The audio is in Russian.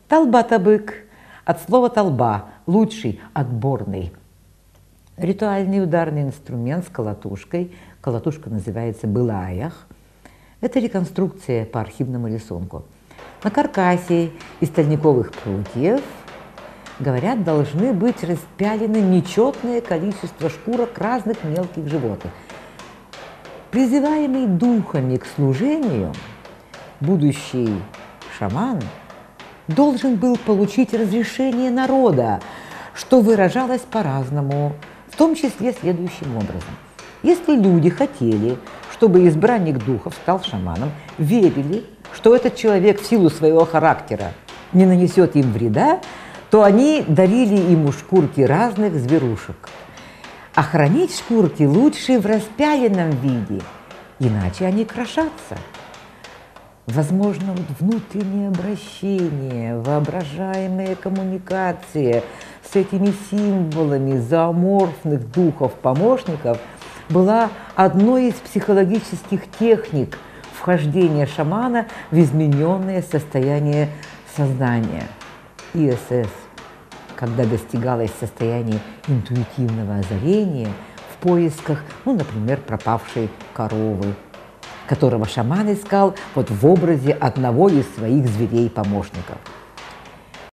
Толба-табык от слова толба – лучший, отборный. Ритуальный ударный инструмент с колотушкой. Колотушка называется былаях. Это реконструкция по архивному рисунку. На каркасе из стальниковых прутьев, говорят, должны быть распялены нечетное количество шкурок разных мелких животных. Призываемый духами к служению, будущий шаман должен был получить разрешение народа, что выражалось по-разному, в том числе следующим образом. Если люди хотели, чтобы избранник духов стал шаманом, верили, что этот человек в силу своего характера не нанесет им вреда, то они дарили ему шкурки разных зверушек. А хранить шкурки лучше в распяленном виде, иначе они крошатся. Возможно, внутреннее обращение, воображаемая коммуникация с этими символами зооморфных духов-помощников была одной из психологических техник вхождения шамана в измененное состояние сознания. ИСС, когда достигалось состояние интуитивного озарения в поисках, например, пропавшей коровы, которого шаман искал в образе одного из своих зверей-помощников.